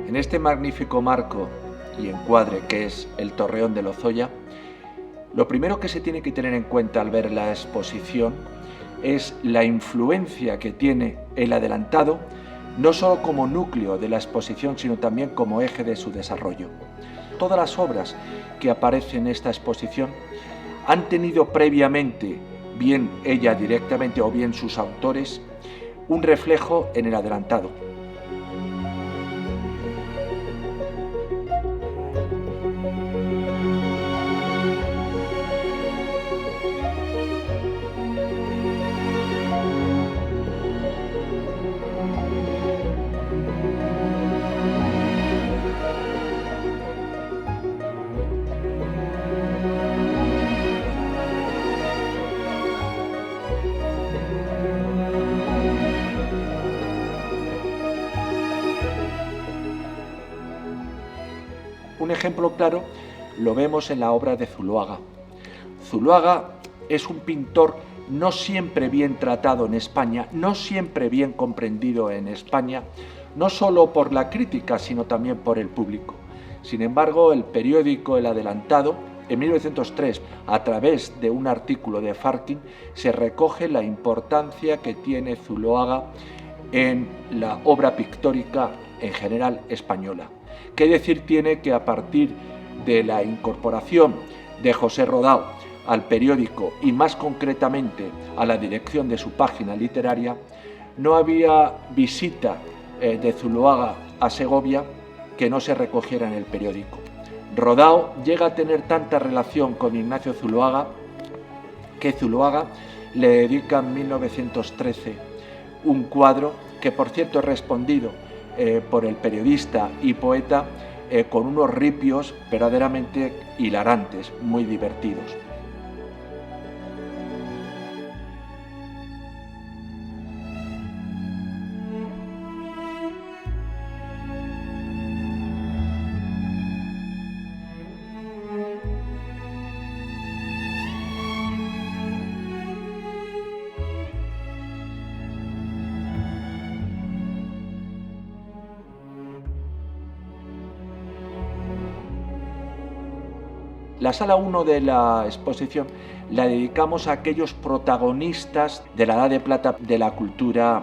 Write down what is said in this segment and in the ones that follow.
En este magnífico marco y encuadre que es el Torreón de Lozoya, lo primero que se tiene que tener en cuenta al ver la exposición es la influencia que tiene el adelantado, no solo como núcleo de la exposición, sino también como eje de su desarrollo. Todas las obras que aparecen en esta exposición han tenido previamente, bien ella directamente o bien sus autores, un reflejo en el adelantado. Un ejemplo claro lo vemos en la obra de Zuloaga. Zuloaga es un pintor no siempre bien tratado en España, no siempre bien comprendido en España, no solo por la crítica, sino también por el público. Sin embargo, el periódico El Adelantado, en 1903, a través de un artículo de Farkin, se recoge la importancia que tiene Zuloaga en la obra pictórica en general española. ¿Qué decir tiene que a partir de la incorporación de José Rodao al periódico y más concretamente a la dirección de su página literaria, no había visita de Zuloaga a Segovia que no se recogiera en el periódico? Rodao llega a tener tanta relación con Ignacio Zuloaga que Zuloaga le dedica en 1913 un cuadro que, por cierto, es respondido por el periodista y poeta con unos ripios verdaderamente hilarantes, muy divertidos. La sala 1 de la exposición la dedicamos a aquellos protagonistas de la Edad de Plata de la cultura,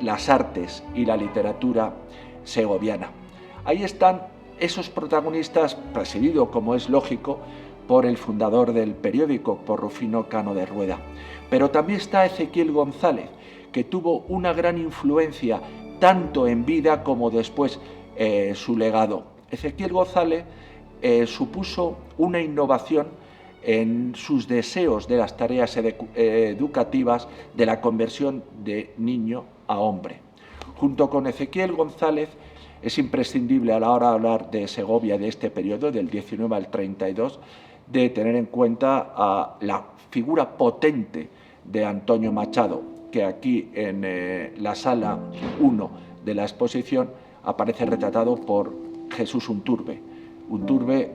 las artes y la literatura segoviana. Ahí están esos protagonistas, presidido, como es lógico, por el fundador del periódico, por Rufino Cano de Rueda. Pero también está Ezequiel González, que tuvo una gran influencia tanto en vida como después su legado. Ezequiel González supuso una innovación en sus deseos de las tareas educativas de la conversión de niño a hombre. Junto con Ezequiel González es imprescindible a la hora de hablar de Segovia de este periodo, del 19 al 32, de tener en cuenta a la figura potente de Antonio Machado, que aquí en la sala 1 de la exposición aparece retratado por Jesús Unturbe. Unturbe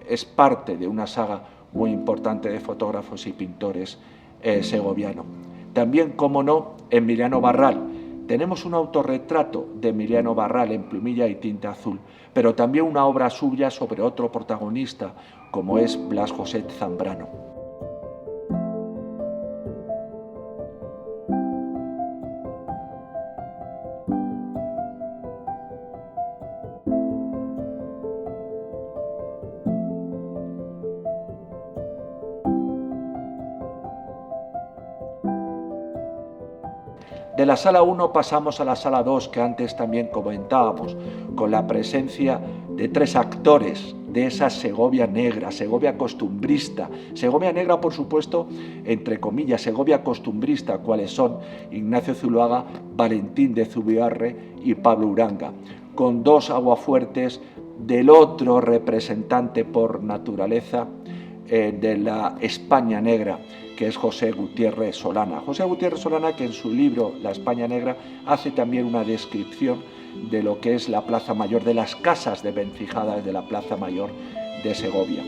es parte de una saga muy importante de fotógrafos y pintores segovianos. También, como no, Emiliano Barral. Tenemos un autorretrato de Emiliano Barral en plumilla y tinta azul, pero también una obra suya sobre otro protagonista, como es Blas José Zambrano. De la sala 1 pasamos a la sala 2, que antes también comentábamos, con la presencia de 3 actores de esa Segovia negra, Segovia costumbrista. Segovia negra, por supuesto, entre comillas, Segovia costumbrista, cuáles son Ignacio Zuloaga, Valentín de Zubiarre y Pablo Uranga, con dos aguafuertes del otro representante por naturaleza de la España negra, que es José Gutiérrez Solana. José Gutiérrez Solana, que en su libro La España negra hace también una descripción de lo que es la Plaza Mayor, de las casas de vencijadas de la Plaza Mayor de Segovia.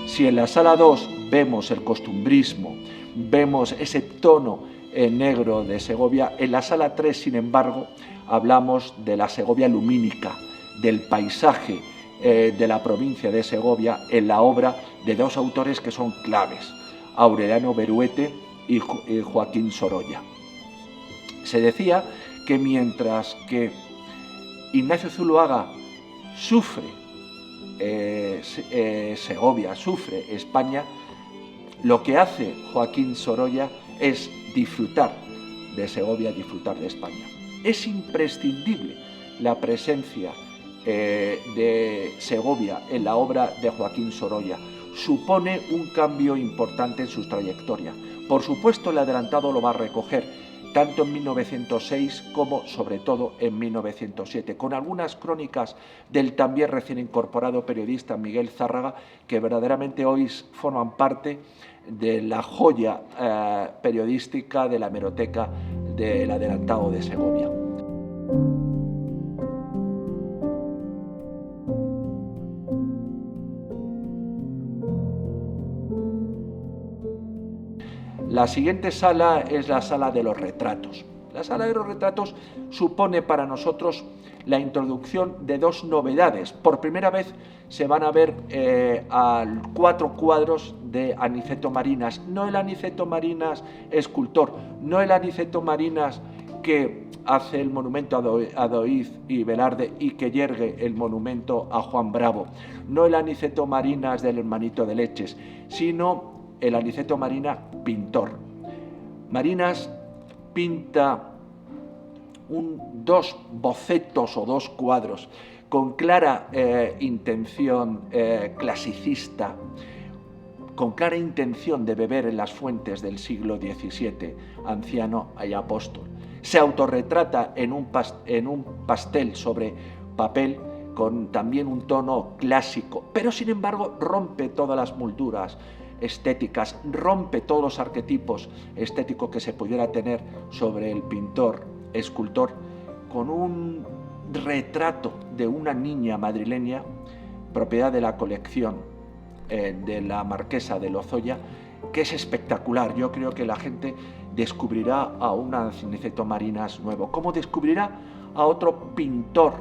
Si en la sala 2 vemos el costumbrismo, vemos ese tono negro de Segovia, en la sala 3, sin embargo, hablamos de la Segovia lumínica, del paisaje de la provincia de Segovia en la obra de dos autores que son claves, Aureliano Beruete y Joaquín Sorolla. Se decía que mientras que Ignacio Zuloaga sufre Segovia, sufre España, lo que hace Joaquín Sorolla es disfrutar de Segovia, disfrutar de España. Es imprescindible la presencia de Segovia en la obra de Joaquín Sorolla. Supone un cambio importante en su trayectoria. Por supuesto, el adelantado lo va a recoger tanto en 1906 como, sobre todo, en 1907, con algunas crónicas del también recién incorporado periodista Miguel Zárraga, que verdaderamente hoy forman parte de la joya periodística de la hemeroteca del adelantado de Segovia. La siguiente sala es la sala de los retratos. La sala de los retratos supone para nosotros la introducción de dos novedades. Por primera vez se van a ver 4 cuadros de Aniceto Marinas. No el Aniceto Marinas escultor, no el Aniceto Marinas que hace el monumento a Daoíz y Velarde y que yergue el monumento a Juan Bravo. No el Aniceto Marinas del hermanito de Leches, sino el Aniceto Marina pintor. Marinas pinta dos bocetos o 2 cuadros con clara intención clasicista, con clara intención de beber en las fuentes del siglo XVII, anciano y apóstol. Se autorretrata en un pastel sobre papel con también un tono clásico, pero sin embargo rompe todas las molduras estéticas, rompe todos los arquetipos estéticos que se pudiera tener sobre el pintor, escultor, con un retrato de una niña madrileña, propiedad de la colección de la marquesa de Lozoya, que es espectacular. Yo creo que la gente descubrirá a un Aniceto Marinas nuevo, como descubrirá a otro pintor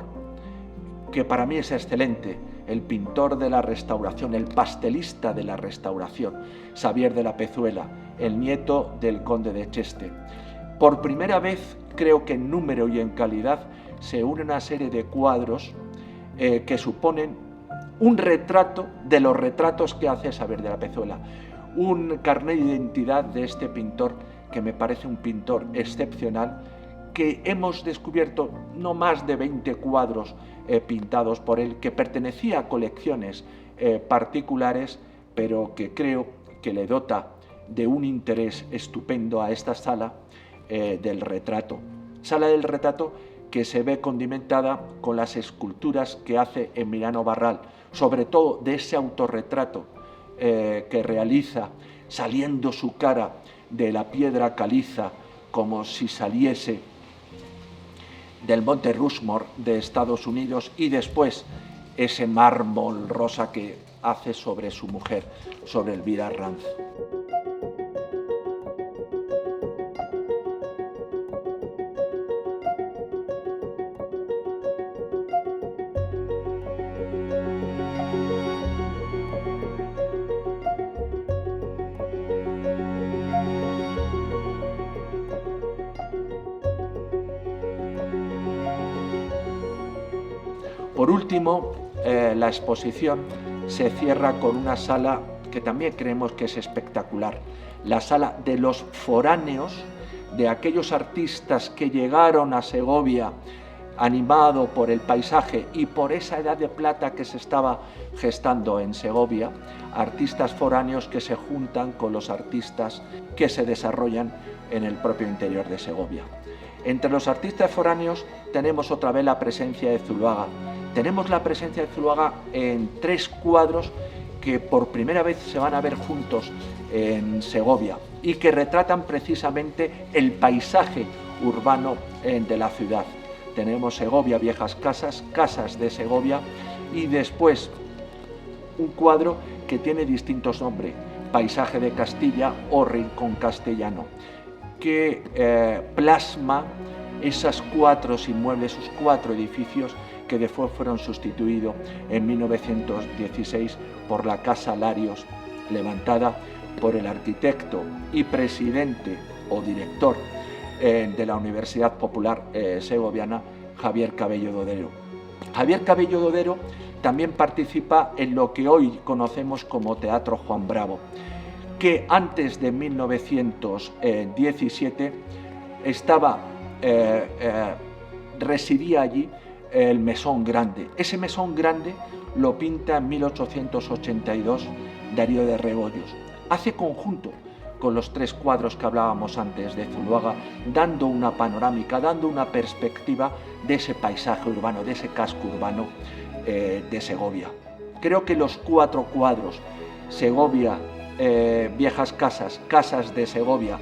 que para mí es excelente, el pintor de la Restauración, el pastelista de la Restauración, Xavier de la Pezuela, el nieto del conde de Cheste. Por primera vez, creo que en número y en calidad, se une una serie de cuadros que suponen un retrato de los retratos que hace Xavier de la Pezuela, un carnet de identidad de este pintor que me parece un pintor excepcional, que hemos descubierto no más de 20 cuadros pintados por él, que pertenecía a colecciones particulares, pero que creo que le dota de un interés estupendo a esta sala del retrato. Sala del retrato que se ve condimentada con las esculturas que hace Emiliano Barral, sobre todo de ese autorretrato que realiza saliendo su cara de la piedra caliza como si saliese del Monte Rushmore de Estados Unidos, y después ese mármol rosa que hace sobre su mujer, sobre Elvira Ranz. por último, la exposición se cierra con una sala que también creemos que es espectacular, la sala de los foráneos, de aquellos artistas que llegaron a Segovia animado por el paisaje y por esa edad de plata que se estaba gestando en Segovia, artistas foráneos que se juntan con los artistas que se desarrollan en el propio interior de Segovia. Entre los artistas foráneos tenemos otra vez la presencia de Zuloaga. Tenemos la presencia de Zuloaga en 3 cuadros que por primera vez se van a ver juntos en Segovia y que retratan precisamente el paisaje urbano de la ciudad. Tenemos Segovia, viejas casas, casas de Segovia, y después un cuadro que tiene distintos nombres, Paisaje de Castilla o Rincón Castellano, que plasma esas 4 inmuebles, esos 4 edificios que después fueron sustituidos en 1916 por la Casa Larios, levantada por el arquitecto y presidente o director de la Universidad Popular Segoviana, Javier Cabello Dodero. Javier Cabello Dodero también participa en lo que hoy conocemos como Teatro Juan Bravo, que antes de 1917 residía allí el Mesón Grande. Ese Mesón Grande lo pinta en 1882 Darío de Rebollos. Hace conjunto con los 3 cuadros que hablábamos antes de Zuloaga, dando una panorámica, dando una perspectiva de ese paisaje urbano, de ese casco urbano de Segovia. Creo que los 4 cuadros, Segovia, viejas casas, casas de Segovia,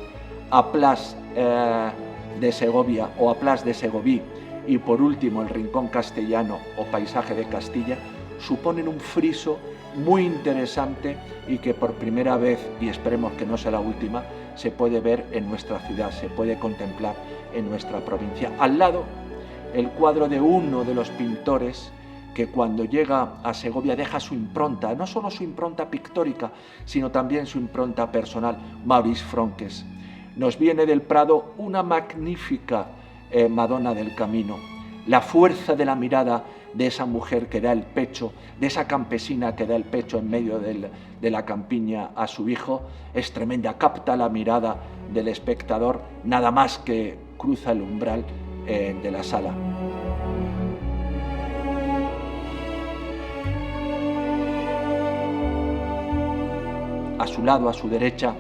Aplás de Segovia o Aplás de Segoví, y por último el Rincón Castellano o Paisaje de Castilla, suponen un friso muy interesante y que por primera vez, y esperemos que no sea la última, se puede ver en nuestra ciudad, se puede contemplar en nuestra provincia. Al lado, el cuadro de uno de los pintores que cuando llega a Segovia deja su impronta, no solo su impronta pictórica, sino también su impronta personal, Maurice Franquès. Nos viene del Prado una magnífica Madonna del Camino, la fuerza de la mirada de esa mujer que da el pecho, de esa campesina que da el pecho en medio de la campiña a su hijo, es tremenda, capta la mirada del espectador nada más que cruza el umbral de la sala. A su lado, a su derecha,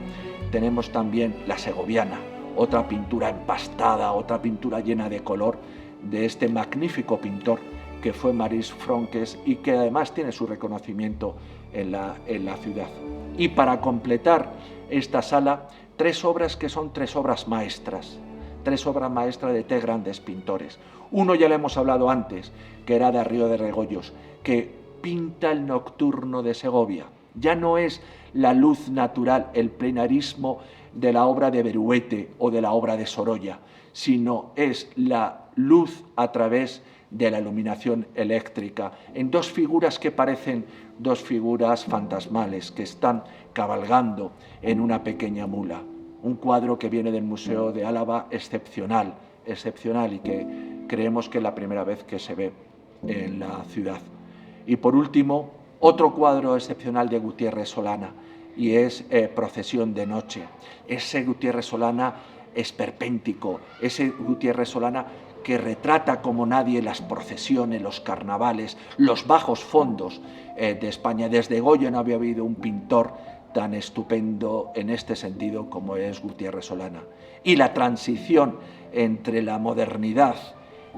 tenemos también la segoviana, otra pintura empastada, otra pintura llena de color de este magnífico pintor que fue Maurice Franquès y que además tiene su reconocimiento en la ciudad. Y para completar esta sala, 3 obras que son 3 obras maestras, 3 obras maestras de 3 grandes pintores. Uno ya le hemos hablado antes, que era Darío de Rebollos, que pinta el nocturno de Segovia. Ya no es la luz natural, el plenarismo de la obra de Beruete o de la obra de Sorolla, sino es la luz a través de la iluminación eléctrica, en 2 figuras que parecen 2 figuras fantasmales que están cabalgando en una pequeña mula. Un cuadro que viene del Museo de Álava excepcional y que creemos que es la primera vez que se ve en la ciudad. Y por último, otro cuadro excepcional de Gutiérrez Solana, y es Procesión de Noche. Ese Gutiérrez Solana esperpéntico, ese Gutiérrez Solana que retrata como nadie las procesiones, los carnavales, los bajos fondos de España. Desde Goya no había habido un pintor tan estupendo en este sentido como es Gutiérrez Solana. Y la transición entre la modernidad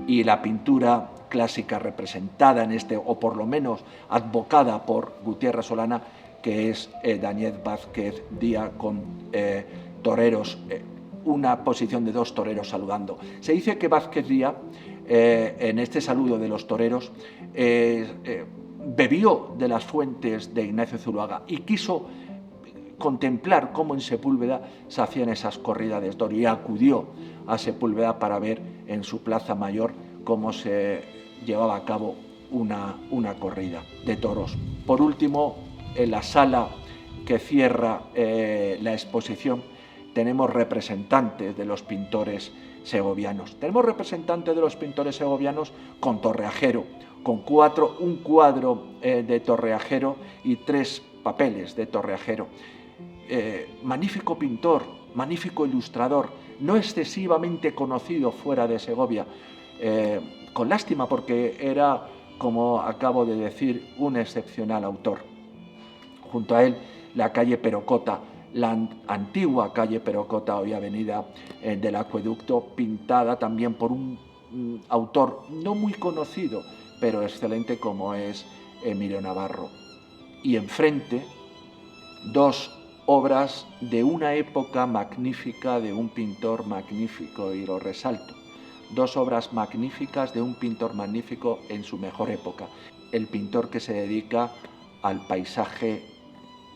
y la pintura clásica representada en o por lo menos advocada por Gutiérrez Solana, que es Daniel Vázquez Díaz con toreros, una posición de 2 toreros saludando. Se dice que Vázquez Díaz, en este saludo de los toreros, bebió de las fuentes de Ignacio Zuloaga y quiso contemplar cómo en Sepúlveda se hacían esas corridas de toros y acudió a Sepúlveda para ver en su plaza mayor cómo se llevaba a cabo una corrida de toros. Por último, en la sala que cierra la exposición, tenemos representantes de los pintores segovianos. Tenemos representantes de los pintores segovianos con Torreajero, con un cuadro de Torreajero y 3 papeles de Torreajero. Magnífico pintor, magnífico ilustrador, no excesivamente conocido fuera de Segovia, con lástima porque era, como acabo de decir, un excepcional autor. Junto a él, la calle Perocota, la antigua calle Perocota, hoy avenida del Acueducto, pintada también por un autor no muy conocido, pero excelente, como es Emilio Navarro. Y enfrente, 2 obras de una época magnífica, de un pintor magnífico, y lo resalto. 2 obras magníficas de un pintor magnífico en su mejor época. El pintor que se dedica al paisaje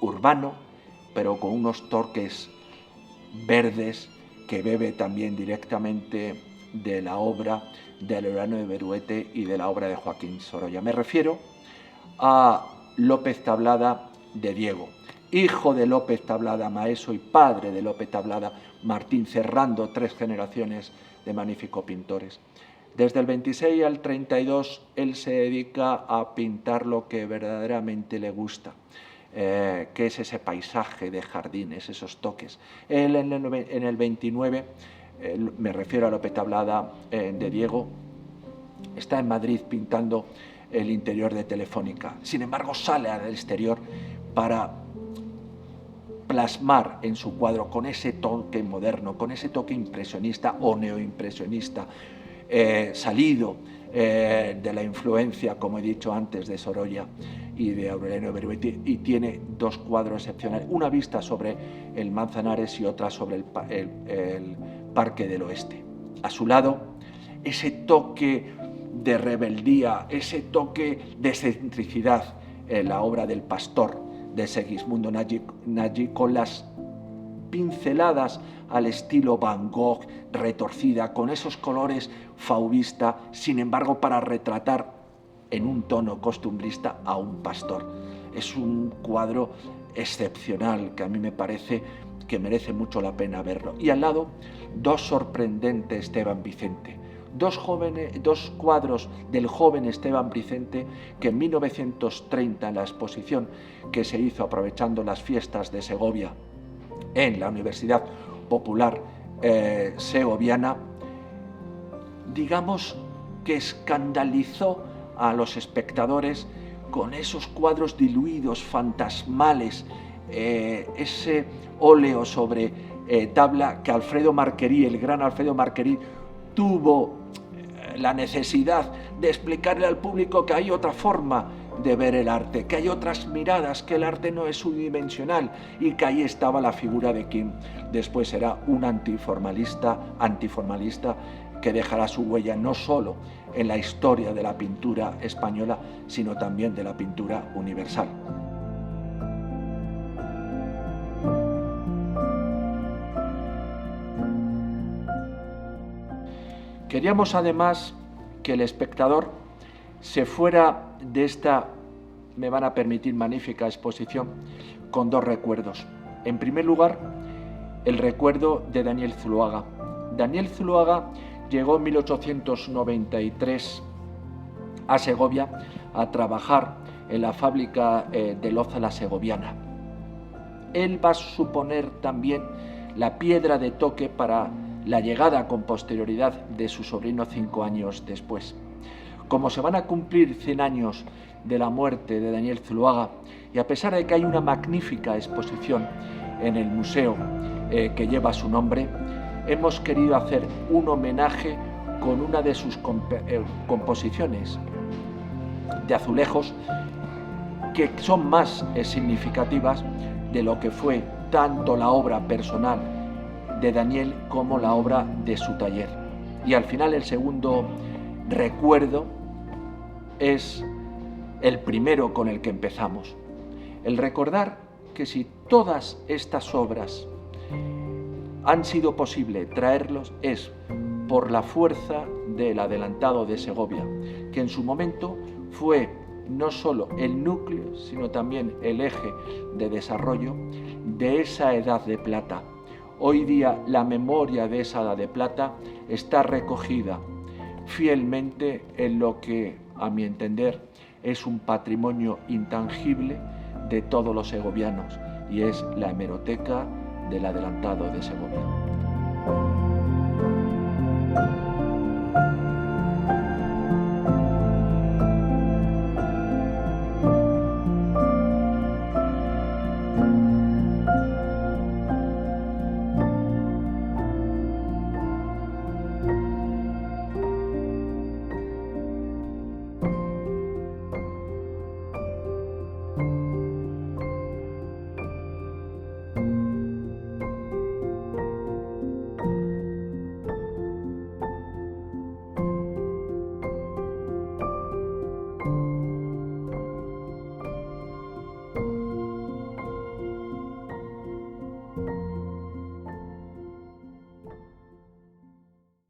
urbano, pero con unos toques verdes, que bebe también directamente de la obra de Laureano de Beruete y de la obra de Joaquín Sorolla. Me refiero a López Tablada de Diego, hijo de López Tablada Maeso y padre de López Tablada Martín, cerrando 3 generaciones de magníficos pintores. Desde el 26 al 32 él se dedica a pintar lo que verdaderamente le gusta, que es ese paisaje de jardines, esos toques. Él en el 29, me refiero a López Tablada de Diego, está en Madrid pintando el interior de Telefónica. Sin embargo, sale al exterior para plasmar en su cuadro, con ese toque moderno, con ese toque impresionista o neoimpresionista, salido de la influencia, como he dicho antes, de Sorolla y de Aureliano Beruete, y tiene 2 cuadros excepcionales, una vista sobre el Manzanares y otra sobre el Parque del Oeste. A su lado, ese toque de rebeldía, ese toque de excentricidad en la obra del Pastor de Segismundo Nagy, con las pinceladas al estilo Van Gogh, retorcida, con esos colores fauvista, sin embargo para retratar en un tono costumbrista a un pastor. Es un cuadro excepcional que a mí me parece que merece mucho la pena verlo. Y al lado, 2 sorprendentes Esteban Vicente, 2 cuadros del joven Esteban Vicente, que en 1930, en la exposición que se hizo aprovechando las fiestas de Segovia en la Universidad Popular Segoviana, digamos que escandalizó a los espectadores con esos cuadros diluidos, fantasmales, ese óleo sobre tabla que Alfredo Marquerí, el gran Alfredo Marquerí, tuvo la necesidad de explicarle al público que hay otra forma de ver el arte, que hay otras miradas, que el arte no es unidimensional, y que ahí estaba la figura de quien después será un antiformalista que dejará su huella no solo en la historia de la pintura española, sino también de la pintura universal. Queríamos además que el espectador se fuera de esta, me van a permitir, magnífica exposición con 2 recuerdos. En primer lugar, el recuerdo de Daniel Zuloaga. Daniel Zuloaga llegó en 1893 a Segovia a trabajar en la fábrica de loza La Segoviana. Él va a suponer también la piedra de toque para la llegada con posterioridad de su sobrino 5 años después. Como se van a cumplir 100 años de la muerte de Daniel Zuloaga, y a pesar de que hay una magnífica exposición en el museo que lleva su nombre, hemos querido hacer un homenaje con una de sus composiciones de azulejos, que son más significativas de lo que fue tanto la obra personal de Daniel como la obra de su taller. Y al final, el segundo recuerdo es el primero con el que empezamos. El recordar que si todas estas obras han sido posible traerlos es por la fuerza del adelantado de Segovia, que en su momento fue no solo el núcleo, sino también el eje de desarrollo de esa edad de plata, Hoy día la memoria de esa Edad de Plata está recogida fielmente en lo que, a mi entender, es un patrimonio intangible de todos los segovianos, y es la hemeroteca del Adelantado de Segovia.